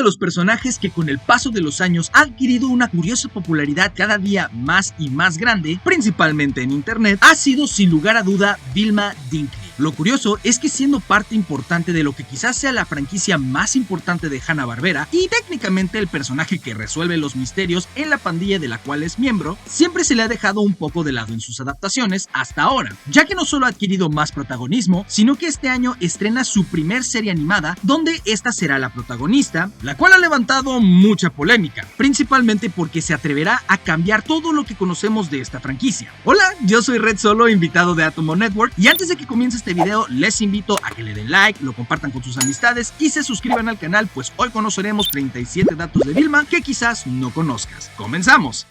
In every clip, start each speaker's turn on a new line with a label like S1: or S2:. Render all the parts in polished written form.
S1: los personajes que con el paso de los años ha adquirido una curiosa popularidad cada día más y más grande, principalmente en internet, ha sido sin lugar a duda Vilma Dinkley. Lo curioso es que siendo parte importante de lo que quizás sea la franquicia más importante de Hanna-Barbera y técnicamente el personaje que resuelve los misterios en la pandilla de la cual es miembro, siempre se le ha dejado un poco de lado en sus adaptaciones hasta ahora, ya que no solo ha adquirido más protagonismo, sino que este año estrena su primer serie animada donde esta será la protagonista, la cual ha levantado mucha polémica, principalmente porque se atreverá a cambiar todo lo que conocemos de esta franquicia. Hola, yo soy Red Solo, invitado de Atomo Network, y antes de que comience este video les invito a que le den like, lo compartan con sus amistades y se suscriban al canal, pues hoy conoceremos 37 datos de Vilma que quizás no conozcas. ¡Comenzamos!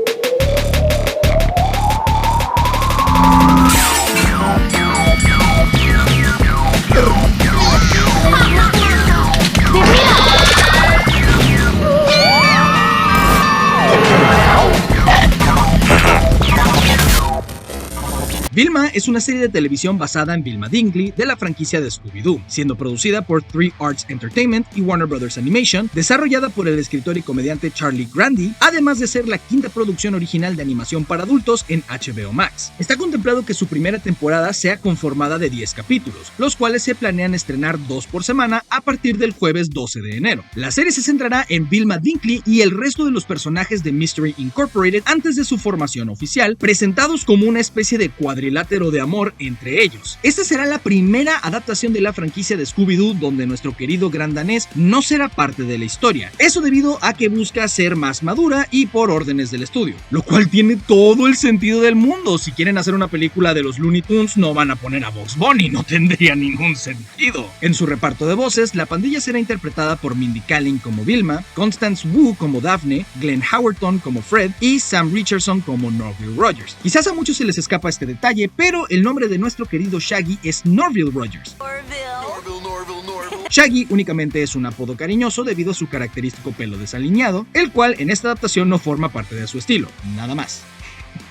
S1: Vilma es una serie de televisión basada en Vilma Dinkley de la franquicia de Scooby-Doo, siendo producida por 3 Arts Entertainment y Warner Bros. Animation, desarrollada por el escritor y comediante Charlie Grandy, además de ser la quinta producción original de animación para adultos en HBO Max. Está contemplado que su primera temporada sea conformada de 10 capítulos, los cuales se planean estrenar 2 por semana a partir del jueves 12 de enero. La serie se centrará en Vilma Dinkley y el resto de los personajes de Mystery Incorporated antes de su formación oficial, presentados como una especie de cuadrilátero de amor entre ellos. Esta será la primera adaptación de la franquicia de Scooby-Doo donde nuestro querido gran danés no será parte de la historia. Eso debido a que busca ser más madura y por órdenes del estudio, lo cual tiene todo el sentido del mundo. Si quieren hacer una película de los Looney Tunes no van a poner a Bugs Bunny, no tendría ningún sentido. En su reparto de voces, la pandilla será interpretada por Mindy Kaling como Vilma, Constance Wu como Daphne, Glenn Howerton como Fred y Sam Richardson como Norville Rogers. Quizás a muchos se les escapa este detalle, pero el nombre de nuestro querido Shaggy es Norville Rogers. Norville. Shaggy únicamente es un apodo cariñoso debido a su característico pelo desaliñado, el cual en esta adaptación no forma parte de su estilo, nada más.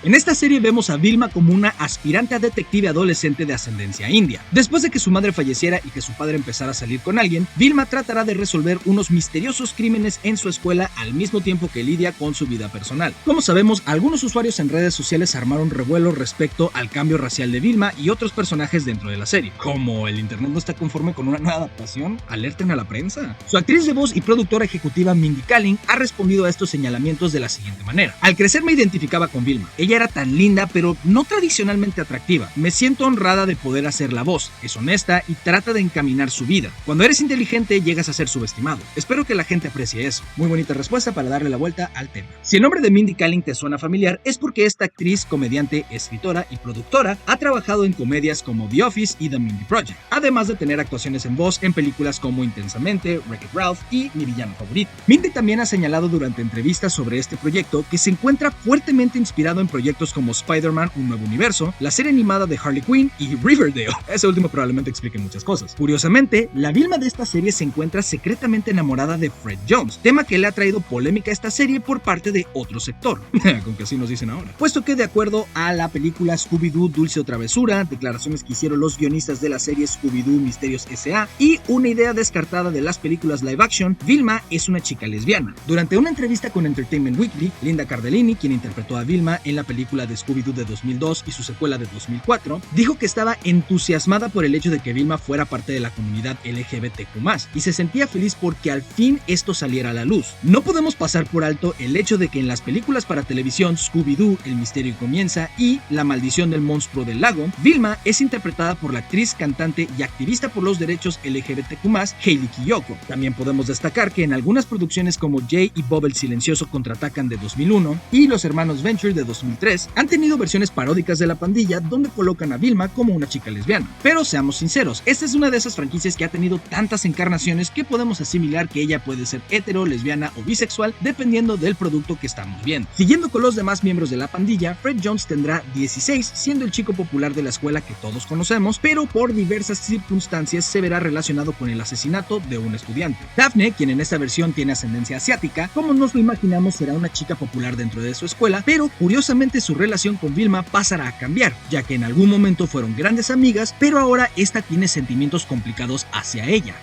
S1: En esta serie vemos a Vilma como una aspirante a detective adolescente de ascendencia india. Después de que su madre falleciera y que su padre empezara a salir con alguien, Vilma tratará de resolver unos misteriosos crímenes en su escuela al mismo tiempo que lidia con su vida personal. Como sabemos, algunos usuarios en redes sociales armaron revuelo respecto al cambio racial de Vilma y otros personajes dentro de la serie. Como el internet no está conforme con una nueva adaptación, alerten a la prensa. Su actriz de voz y productora ejecutiva Mindy Kaling ha respondido a estos señalamientos de la siguiente manera: al crecer me identificaba con Vilma. Ella era tan linda, pero no tradicionalmente atractiva. Me siento honrada de poder hacer la voz. Es honesta y trata de encaminar su vida. Cuando eres inteligente, llegas a ser subestimado. Espero que la gente aprecie eso. Muy bonita respuesta para darle la vuelta al tema. Si el nombre de Mindy Kaling te suena familiar, es porque esta actriz, comediante, escritora y productora ha trabajado en comedias como The Office y The Mindy Project, además de tener actuaciones en voz en películas como Intensamente, Wreck-It Ralph y Mi villano favorito. Mindy también ha señalado durante entrevistas sobre este proyecto que se encuentra fuertemente inspirado en proyectos como Spider-Man, Un Nuevo Universo, la serie animada de Harley Quinn y Riverdale. Ese último probablemente explique muchas cosas. Curiosamente, la Vilma de esta serie se encuentra secretamente enamorada de Fred Jones, tema que le ha traído polémica a esta serie por parte de otro sector, con que así nos dicen ahora. Puesto que de acuerdo a la película Scooby-Doo Dulce o Travesura, declaraciones que hicieron los guionistas de la serie Scooby-Doo Misterios S.A. y una idea descartada de las películas live action, Vilma es una chica lesbiana. Durante una entrevista con Entertainment Weekly, Linda Cardellini, quien interpretó a Vilma en la película de Scooby-Doo de 2002 y su secuela de 2004, dijo que estaba entusiasmada por el hecho de que Vilma fuera parte de la comunidad LGBTQ+, y se sentía feliz porque al fin esto saliera a la luz. No podemos pasar por alto el hecho de que en las películas para televisión Scooby-Doo, El misterio comienza y La maldición del monstruo del lago, Vilma es interpretada por la actriz, cantante y activista por los derechos LGBTQ+, Hayley Kiyoko. También podemos destacar que en algunas producciones como Jay y Bob el Silencioso contraatacan de 2001 y Los hermanos Venture de 2003 han tenido versiones paródicas de la pandilla donde colocan a Vilma como una chica lesbiana. Pero seamos sinceros, esta es una de esas franquicias que ha tenido tantas encarnaciones que podemos asimilar que ella puede ser hetero, lesbiana o bisexual dependiendo del producto que estamos viendo. Siguiendo con los demás miembros de la pandilla, Fred Jones tendrá 16, siendo el chico popular de la escuela que todos conocemos, pero por diversas circunstancias se verá relacionado con el asesinato de un estudiante. Daphne, quien en esta versión tiene ascendencia asiática, como nos lo imaginamos, será una chica popular dentro de su escuela, pero curiosamente su relación con Vilma pasará a cambiar, ya que en algún momento fueron grandes amigas, pero ahora esta tiene sentimientos complicados hacia ella.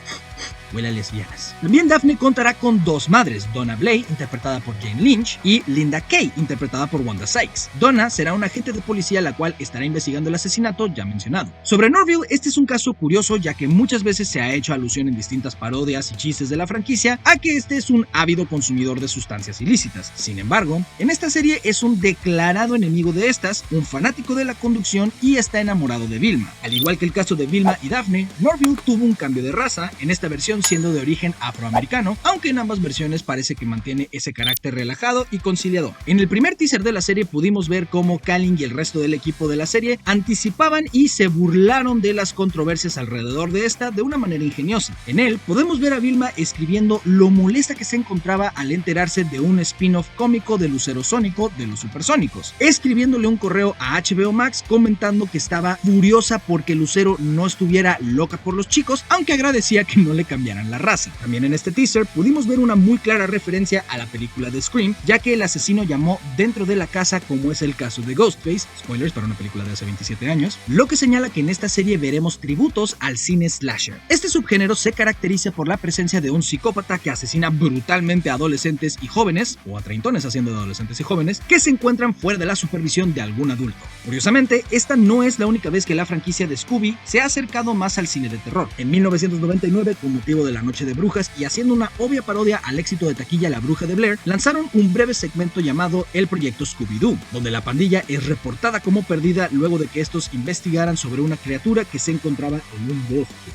S1: huele a lesbianas. También Daphne contará con dos madres, Donna Bley, interpretada por Jane Lynch, y Linda Kay, interpretada por Wanda Sykes. Donna será una agente de policía la cual estará investigando el asesinato ya mencionado. Sobre Norville, este es un caso curioso ya que muchas veces se ha hecho alusión en distintas parodias y chistes de la franquicia a que este es un ávido consumidor de sustancias ilícitas. Sin embargo, en esta serie es un declarado enemigo de estas, un fanático de la conducción y está enamorado de Vilma. Al igual que el caso de Vilma y Daphne, Norville tuvo un cambio de raza, en esta versión siendo de origen afroamericano, aunque en ambas versiones parece que mantiene ese carácter relajado y conciliador. En el primer teaser de la serie pudimos ver cómo Calling y el resto del equipo de la serie anticipaban y se burlaron de las controversias alrededor de esta de una manera ingeniosa. En él podemos ver a Vilma escribiendo lo molesta que se encontraba al enterarse de un spin-off cómico de Lucero Sónico de los Supersónicos, escribiéndole un correo a HBO Max comentando que estaba furiosa porque Lucero no estuviera loca por los chicos, aunque agradecía que no le cambiaran la raza. También en este teaser pudimos ver una muy clara referencia a la película de Scream, ya que el asesino llamó dentro de la casa, como es el caso de Ghostface, spoilers para una película de hace 27 años, lo que señala que en esta serie veremos tributos al cine slasher. Este subgénero se caracteriza por la presencia de un psicópata que asesina brutalmente a adolescentes y jóvenes, o a treintones haciendo de adolescentes y jóvenes, que se encuentran fuera de la supervisión de algún adulto. Curiosamente, esta no es la única vez que la franquicia de Scooby se ha acercado más al cine de terror. En 1999, con motivo de la Noche de Brujas y haciendo una obvia parodia al éxito de taquilla La Bruja de Blair, lanzaron un breve segmento llamado El Proyecto Scooby-Doo, donde la pandilla es reportada como perdida luego de que estos investigaran sobre una criatura que se encontraba en un bosque.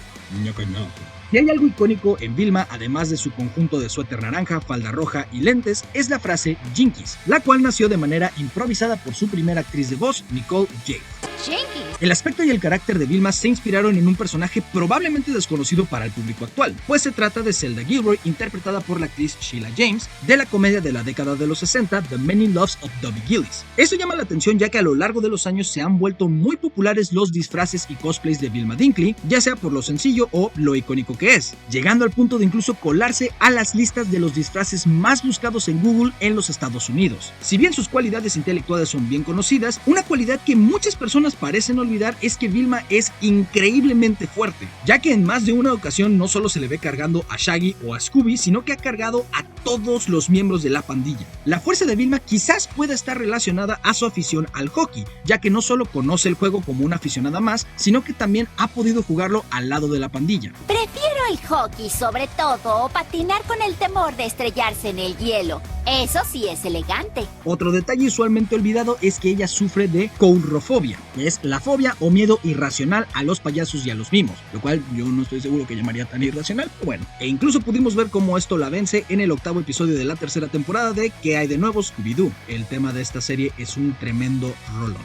S1: Si hay algo icónico en Vilma, además de su conjunto de suéter naranja, falda roja y lentes, es la frase Jinkies, la cual nació de manera improvisada por su primera actriz de voz, Nicole Jade. El aspecto y el carácter de Vilma se inspiraron en un personaje probablemente desconocido para el público actual, pues se trata de Zelda Gilroy, interpretada por la actriz Sheila James, de la comedia de la década de los 60, The Many Loves of Dobby Gillis. Eso llama la atención ya que a lo largo de los años se han vuelto muy populares los disfraces y cosplays de Vilma Dinkley, ya sea por lo sencillo o lo icónico que es, llegando al punto de incluso colarse a las listas de los disfraces más buscados en Google en los Estados Unidos. Si bien sus cualidades intelectuales son bien conocidas, una cualidad que muchas personas parecen olvidar es que Vilma es increíblemente fuerte, ya que en más de una ocasión no solo se le ve cargando a Shaggy o a Scooby, sino que ha cargado a todos los miembros de la pandilla. La fuerza de Vilma quizás pueda estar relacionada a su afición al hockey, ya que no solo conoce el juego como una aficionada más, sino que también ha podido jugarlo al lado de la pandilla.
S2: Prefiero el hockey sobre todo, o patinar con el temor de estrellarse en el hielo. Eso sí es elegante.
S1: Otro detalle usualmente olvidado es que ella sufre de coulrofobia, que es la fobia o miedo irracional a los payasos y a los mimos, lo cual yo no estoy seguro que llamaría tan irracional, pero bueno. E incluso pudimos ver cómo esto la vence en el octavo episodio de la tercera temporada de ¿Qué hay de nuevo, Scooby-Doo? El tema de esta serie es un tremendo rolón.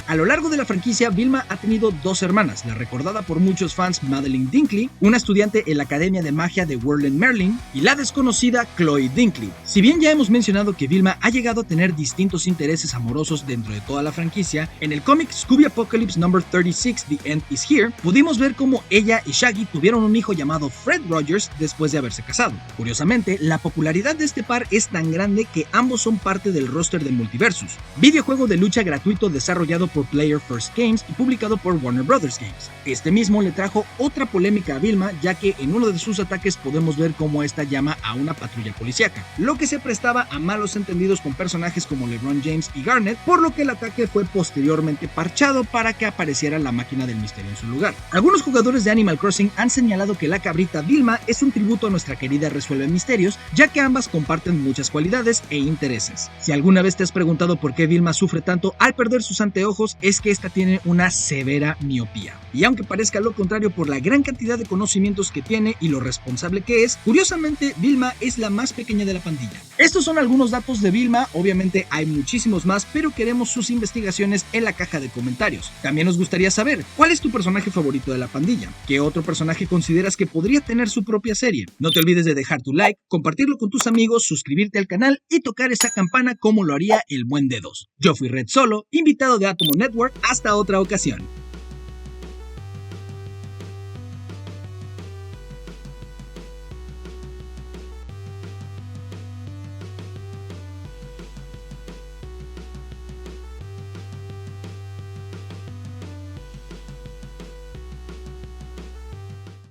S1: A lo largo de la franquicia, Vilma ha tenido dos hermanas, la recordada por muchos fans Madeline Dinkley, una estudiante en la Academia de Magia de Werlen Merlin, y la desconocida Chloe Dinkley. Si bien ya hemos mencionado que Vilma ha llegado a tener distintos intereses amorosos dentro de toda la franquicia, en el cómic Scooby Apocalypse No. 36, The End is Here, pudimos ver cómo ella y Shaggy tuvieron un hijo llamado Fred Rogers después de haberse casado. Curiosamente, la popularidad de este par es tan grande que ambos son parte del roster de Multiversus, videojuego de lucha gratuito desarrollado por Player First Games y publicado por Warner Brothers Games. Este mismo le trajo otra polémica a Vilma, ya que en uno de sus ataques podemos ver cómo esta llama a una patrulla policíaca, lo que se prestaba a malos entendidos con personajes como LeBron James y Garnet, por lo que el ataque fue posteriormente parchado para que apareciera la máquina del misterio en su lugar. Algunos jugadores de Animal Crossing han señalado que la cabrita Vilma es un tributo a nuestra querida Resuelve Misterios, ya que ambas comparten muchas cualidades e intereses. Si alguna vez te has preguntado por qué Vilma sufre tanto al perder sus anteojos, es que esta tiene una severa miopía. Y aunque parezca lo contrario por la gran cantidad de conocimientos que tiene y lo responsable que es, curiosamente Vilma es la más pequeña de la pandilla. Estos son algunos datos de Vilma, obviamente hay muchísimos más, pero queremos sus investigaciones en la caja de comentarios. También nos gustaría saber, ¿cuál es tu personaje favorito de la pandilla? ¿Qué otro personaje consideras que podría tener su propia serie? No te olvides de dejar tu like, compartirlo con tus amigos, suscribirte al canal y tocar esa campana como lo haría el buen Dedos. Yo fui Red Solo, invitado de Atomo Network, hasta otra ocasión.